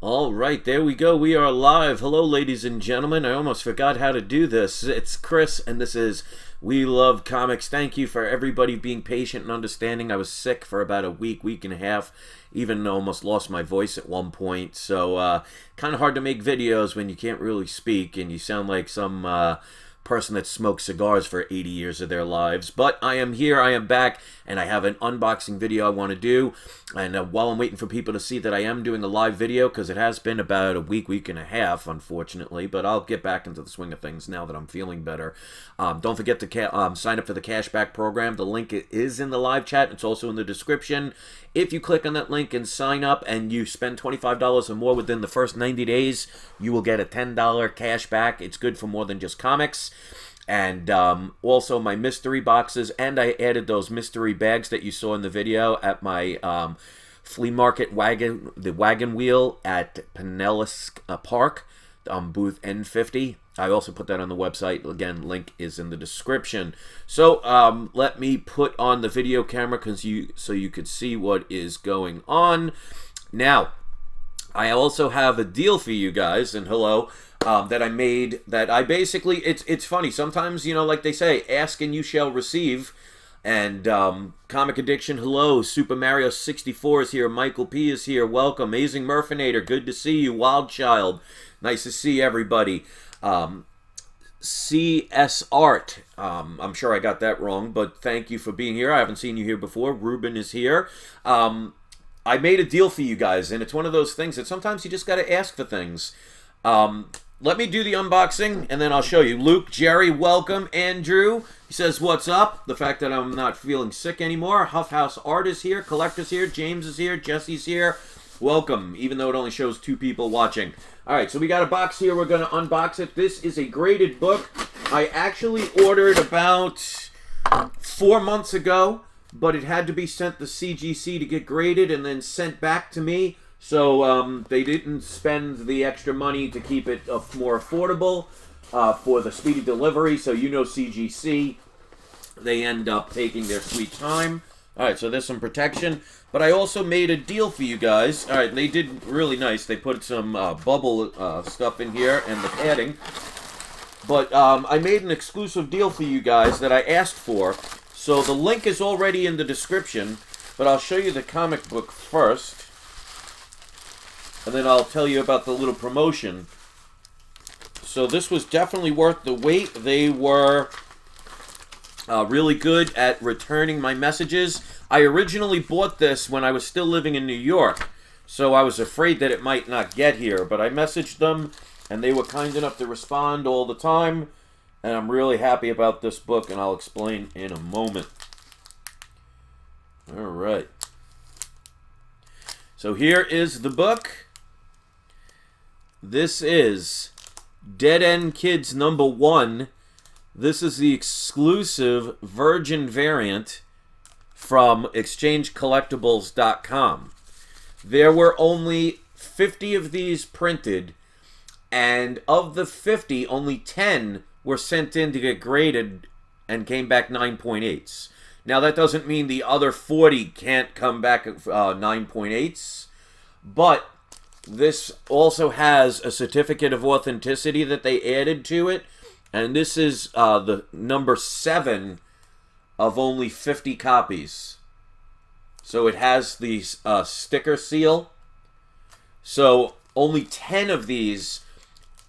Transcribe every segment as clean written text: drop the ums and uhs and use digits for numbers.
All right, there we go. We are live. Hello, ladies and gentlemen. I almost forgot how to do this. It's Chris, and this is We Love Comics. Thank you for everybody being patient and understanding. I was sick for about a week and a half, even almost lost my voice at one point. So, kind of hard to make videos when you can't really speak and you sound like some person that smoked cigars for 80 years of their lives. But I am here, I am back, and I have an unboxing video I want to do. And while I'm waiting for people to see that I am doing a live video, because it has been about a week and a half, unfortunately, but I'll get back into the swing of things now that I'm feeling better. Don't forget to sign up for the cashback program. The link is in the live chat. It's also in the description. If you click on that link and sign up and you spend $25 or more within the first 90 days, you will get a $10 cash back. It's good for more than just comics. And also my mystery boxes, and I added those mystery bags that you saw in the video at my flea market wagon, the wagon wheel at Pinellas Park, Booth N50. I also put that on the website. Again, link is in the description. So let me put on the video camera so you could see what is going on. Now, I also have a deal for you guys, and hello, that I made, that I basically, it's funny, sometimes, you know, like they say, ask and you shall receive, and Comic Addiction, hello, Super Mario 64 is here, Michael P is here, welcome, Amazing Murfinator, good to see you, Wild Child, nice to see everybody, CS Art, I'm sure I got that wrong, but thank you for being here, I haven't seen you here before, Ruben is here, I made a deal for you guys, and it's one of those things that sometimes you just got to ask for things. Let me do the unboxing, and then I'll show you. Luke, Jerry, welcome. Andrew, he says, what's up? The fact that I'm not feeling sick anymore. Huff House Art is here. Collector's here. James is here. Jesse's here. Welcome, even though it only shows 2 people watching. All right, so we got a box here. We're going to unbox it. This is a graded book. I actually ordered about 4 months ago, but it had to be sent to CGC to get graded and then sent back to me. So they didn't spend the extra money to keep it more affordable for the speedy delivery. So you know CGC, they end up taking their sweet time. All right, so there's some protection. But I also made a deal for you guys. All right, and they did really nice. They put some bubble stuff in here and the padding. But I made an exclusive deal for you guys that I asked for. So the link is already in the description, but I'll show you the comic book first. And then I'll tell you about the little promotion. So this was definitely worth the wait. They were really good at returning my messages. I originally bought this when I was still living in New York. So I was afraid that it might not get here. But I messaged them, and they were kind enough to respond all the time. And I'm really happy about this book, and I'll explain in a moment. All right. So here is the book. This is Dead End Kids #1. This is the exclusive Virgin variant from exchangecollectibles.com. There were only 50 of these printed, and of the 50, only 10 were sent in to get graded and came back 9.8s. Now, that doesn't mean the other 40 can't come back 9.8s, but this also has a certificate of authenticity that they added to it, and this is the number 7 of only 50 copies. So it has the sticker seal. So only 10 of these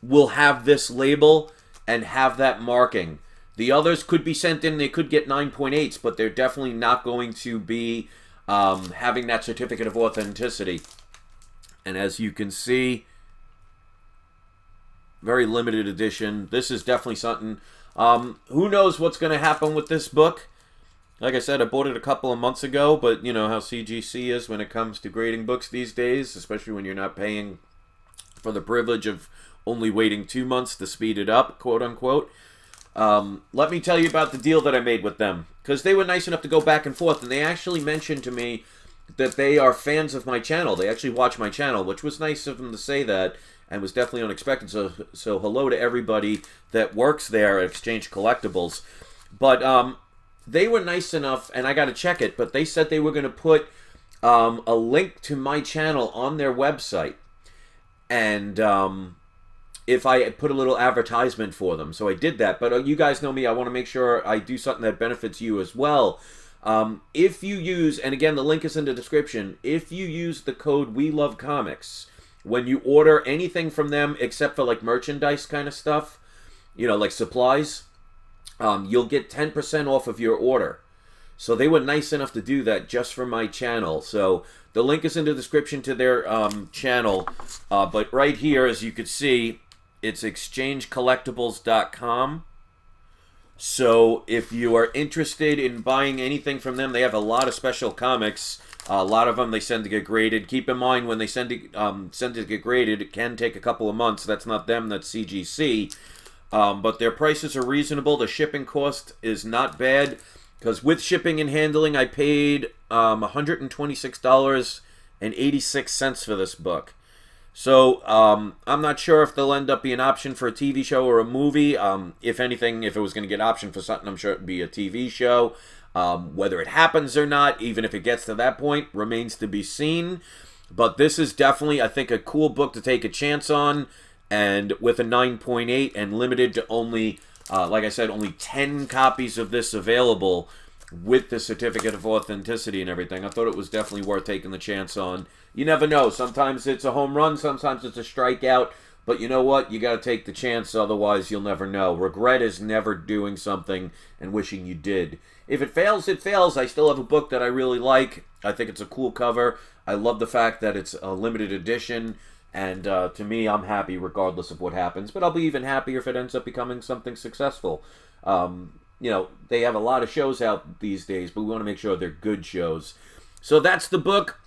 will have this label and have that marking. The others could be sent in, they could get 9.8s, but they're definitely not going to be having that certificate of authenticity. And as you can see, very limited edition. This is definitely something. Who knows what's going to happen with this book? Like I said, I bought it a couple of months ago, but you know how CGC is when it comes to grading books these days, especially when you're not paying for the privilege of only waiting 2 months to speed it up, quote unquote. Let me tell you about the deal that I made with them, because they were nice enough to go back and forth, and they actually mentioned to me that they are fans of my channel. They actually watch my channel, which was nice of them to say that, and was definitely unexpected. So hello to everybody that works there at Exchange Collectibles. But they were nice enough, and I got to check it, but they said they were going to put a link to my channel on their website. and if I put a little advertisement for them. So I did that. But you guys know me. I want to make sure I do something that benefits you as well. If you use, and again, the link is in the description, if you use the code We Love Comics, when you order anything from them except for like merchandise kind of stuff, you know, like supplies, you'll get 10% off of your order. So they were nice enough to do that just for my channel. So the link is in the description to their channel. But right here, as you can see, it's exchangecollectibles.com. So if you are interested in buying anything from them, they have a lot of special comics. A lot of them they send to get graded. Keep in mind, when they send it to get graded, it can take a couple of months. That's not them, that's CGC. But their prices are reasonable. The shipping cost is not bad, because with shipping and handling, I paid $126.86 for this book. So I'm not sure if they'll end up being an option for a TV show or a movie. If anything, if it was going to get option for something, I'm sure it would be a TV show. Whether it happens or not, even if it gets to that point, remains to be seen. But this is definitely, I think, a cool book to take a chance on. And with a 9.8 and limited to only, like I said, only 10 copies of this available with the certificate of authenticity and everything, I thought it was definitely worth taking the chance on. You never know. Sometimes it's a home run, sometimes it's a strikeout. But you know what? You got to take the chance, otherwise you'll never know. Regret is never doing something and wishing you did. If it fails, it fails. I still have a book that I really like. I think it's a cool cover. I love the fact that it's a limited edition. And to me, I'm happy regardless of what happens. But I'll be even happier if it ends up becoming something successful. You know, they have a lot of shows out these days, but we want to make sure they're good shows. So that's the book.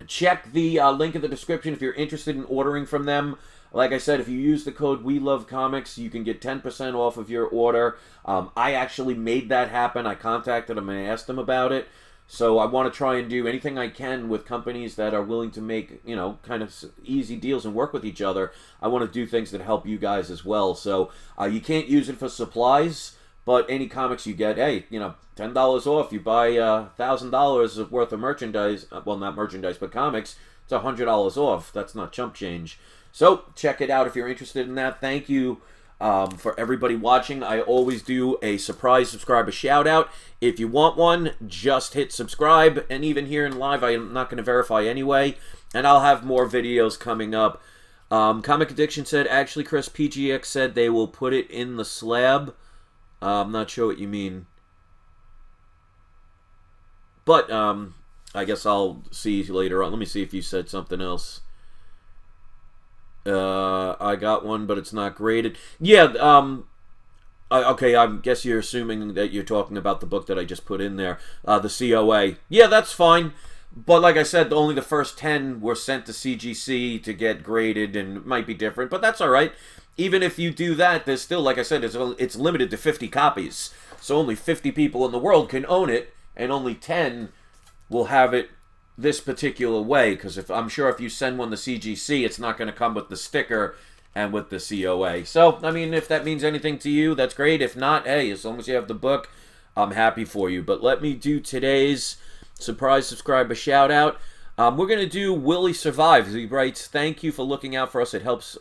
Check the link in the description if you're interested in ordering from them. Like I said, if you use the code We Love Comics, you can get 10% off of your order. I actually made that happen. I contacted them and asked them about it. So I want to try and do anything I can with companies that are willing to make, you know, kind of easy deals and work with each other. I want to do things that help you guys as well. So you can't use it for supplies, but any comics you get, hey, you know, $10 off. You buy $1,000 worth of merchandise, well, not merchandise, but comics, it's $100 off. That's not chump change. So check it out if you're interested in that. Thank you for everybody watching. I always do a surprise subscriber shout out. If you want one, just hit subscribe. And even here in live, I'm not going to verify anyway. And I'll have more videos coming up. Comic Addiction said, actually, Chris, PGX said they will put it in the slab. I'm not sure what you mean. But I guess I'll see you later on. Let me see if you said something else. I got one, but it's not graded. Yeah, okay, I guess you're assuming that you're talking about the book that I just put in there, the COA. Yeah, that's fine. But like I said, only the first 10 were sent to CGC to get graded, and it might be different, but that's all right. Even if you do that, there's still, like I said, it's limited to 50 copies. So only 50 people in the world can own it, and only 10 will have it this particular way, because I'm sure if you send one to CGC, it's not going to come with the sticker and with the COA. So, I mean, if that means anything to you, that's great. If not, hey, as long as you have the book, I'm happy for you. But let me do today's surprise subscriber shout out. We're going to do Willie Survives. He writes, thank you for looking out for us. It helps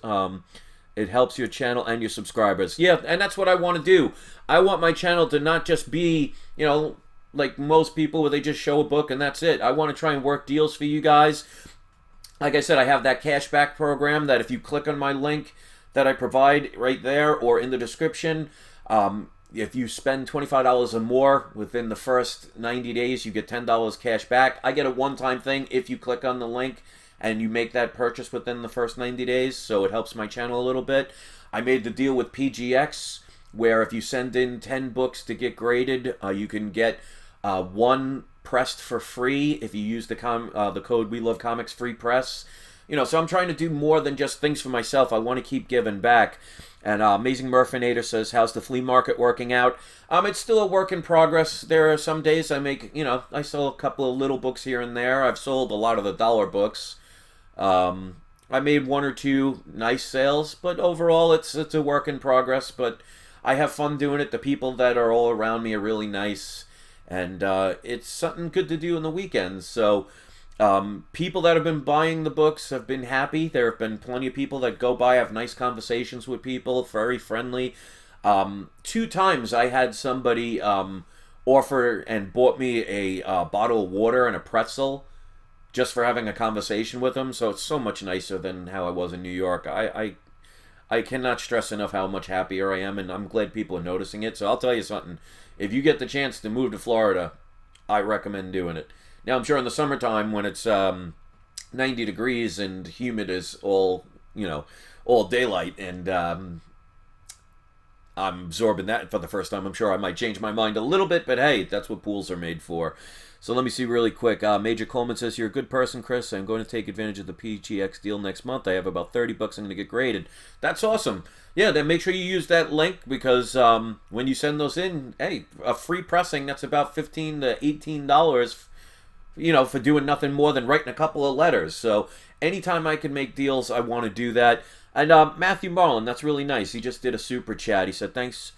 your channel and your subscribers. Yeah, and that's what I want to do. I want my channel to not just be, you know, like most people where they just show a book and that's it. I want to try and work deals for you guys. Like I said, I have that cashback program that if you click on my link that I provide right there or in the description, if you spend $25 or more within the first 90 days, you get $10 cash back. I get a one-time thing if you click on the link and you make that purchase within the first 90 days, so it helps my channel a little bit. I made the deal with PGX where if you send in 10 books to get graded, you can get one pressed for free if you use the code We Love Comics free press. You know, so I'm trying to do more than just things for myself. I want to keep giving back. And Amazing Murphinator says, how's the flea market working out? It's still a work in progress. There are some days I make, you know, I sell a couple of little books here and there. I've sold a lot of the dollar books. I made one or two nice sales, but overall it's a work in progress. But I have fun doing it. The people that are all around me are really nice. And it's something good to do on the weekends. So People that have been buying the books have been happy. There have been plenty of people that go by, have nice conversations with people, very friendly. 2 times I had somebody offer and bought me a bottle of water and a pretzel just for having a conversation with them. So it's so much nicer than how I was in New York. I cannot stress enough how much happier I am, and I'm glad people are noticing it. So I'll tell you something. If you get the chance to move to Florida, I recommend doing it. Now, I'm sure in the summertime when it's 90 degrees and humid as all, all daylight, and I'm absorbing that for the first time. I'm sure I might change my mind a little bit, but hey, that's what pools are made for. So let me see really quick. Major Coleman says, you're a good person, Chris. I'm going to take advantage of the PGX deal next month. I have about 30 bucks I'm going to get graded. That's awesome. Yeah, then make sure you use that link because when you send those in, hey, a free pressing, that's about $15 to $18, for doing nothing more than writing a couple of letters. So anytime I can make deals, I want to do that. And Matthew Marlin, that's really nice. He just did a super chat. He said, thanks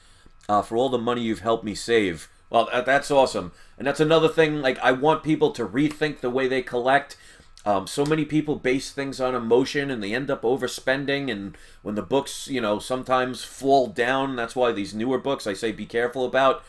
for all the money you've helped me save. Well, that's awesome. And that's another thing, like, I want people to rethink the way they collect. So many people base things on emotion, and they end up overspending, and when the books, sometimes fall down, that's why these newer books I say be careful about.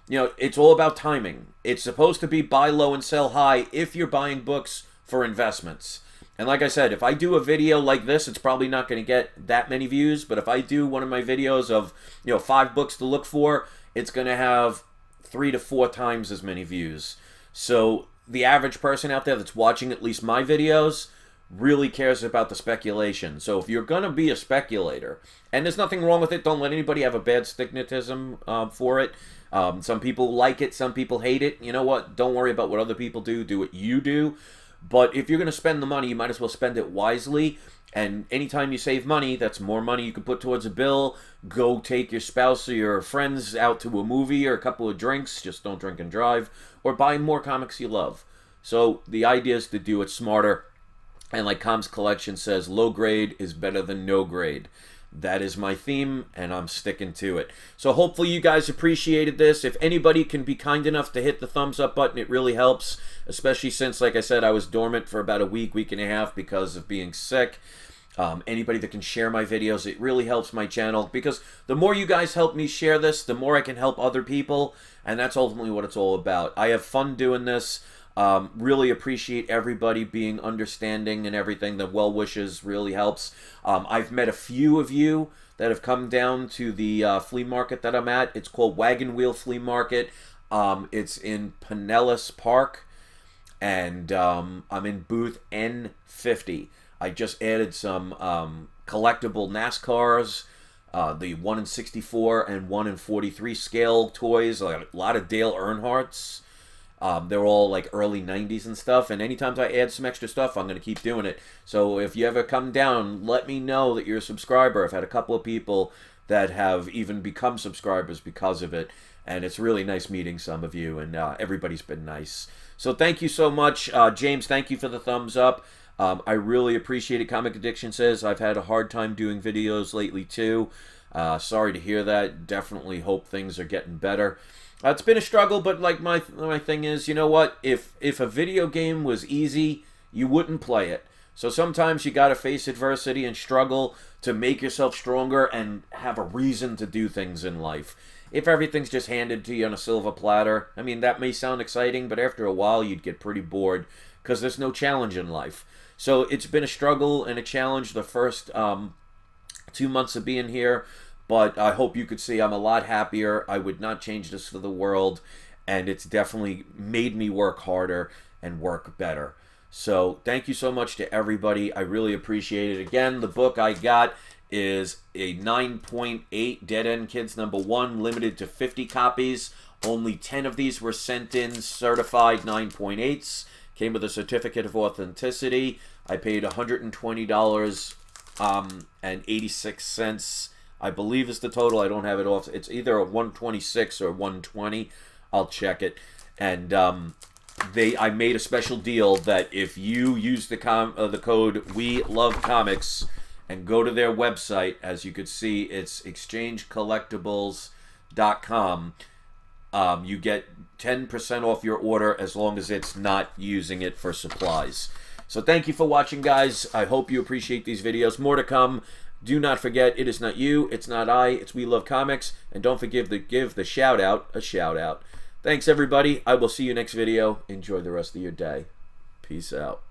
It's all about timing. It's supposed to be buy low and sell high if you're buying books for investments. And like I said, if I do a video like this, it's probably not going to get that many views, but if I do one of my videos of, 5 books to look for, it's going to have 3 to 4 times as many views. So the average person out there that's watching at least my videos really cares about the speculation. So if you're going to be a speculator, and there's nothing wrong with it, don't let anybody have a bad stigmatism for it. Some people like it, some people hate it. You know what? Don't worry about what other people do. Do what you do. But if you're going to spend the money, you might as well spend it wisely. And anytime you save money, that's more money you can put towards a bill. Go take your spouse or your friends out to a movie or a couple of drinks. Just don't drink and drive. Or buy more comics you love. So the idea is to do it smarter. And like Com's Collection says, low grade is better than no grade. That is my theme, and I'm sticking to it. So hopefully you guys appreciated this. If anybody can be kind enough to hit the thumbs up button, it really helps, especially since, like I said, I was dormant for about a week and a half because of being sick. Anybody that can share my videos, it really helps my channel, because the more you guys help me share this, the more I can help other people, and that's ultimately what it's all about. I have fun doing this. Really appreciate everybody being understanding and everything. The well wishes really helps. I've met a few of you that have come down to the flea market that I'm at. It's called Wagon Wheel Flea Market. It's in Pinellas Park, and I'm in Booth N50. I just added some collectible NASCARs, the 1 in 64 and 1 in 43 scale toys, like a lot of Dale Earnhardt's. They're all like early 90s and stuff, and anytime I add some extra stuff, I'm going to keep doing it. So if you ever come down, let me know that you're a subscriber. I've had a couple of people that have even become subscribers because of it, and it's really nice meeting some of you, and everybody's been nice. So thank you so much. James, thank you for the thumbs up. I really appreciate it. Comic Addiction says, I've had a hard time doing videos lately too. Sorry to hear that. Definitely hope things are getting better. It's been a struggle, but like my thing is, you know what? If a video game was easy, you wouldn't play it. So sometimes you got to face adversity and struggle to make yourself stronger and have a reason to do things in life. If everything's just handed to you on a silver platter, I mean, that may sound exciting, but after a while you'd get pretty bored because there's no challenge in life. So it's been a struggle and a challenge the first 2 months of being here. But I hope you could see I'm a lot happier. I would not change this for the world. And it's definitely made me work harder and work better. So thank you so much to everybody. I really appreciate it. Again, the book I got is a 9.8 Dead End Kids #1, limited to 50 copies. Only 10 of these were sent in certified 9.8s. Came with a certificate of authenticity. I paid $120 and 86 cents. I believe is the total. I don't have it off. It's either a 126 or 120. I'll check it. And I made a special deal that if you use the code We Love Comics and go to their website, as you could see, it's exchangecollectibles.com. You get 10% off your order as long as it's not using it for supplies. So thank you for watching, guys. I hope you appreciate these videos. More to come. Do not forget, it is not you, it's not I, it's We Love Comics. And don't forget to give the shout out a shout out. Thanks, everybody. I will see you next video. Enjoy the rest of your day. Peace out.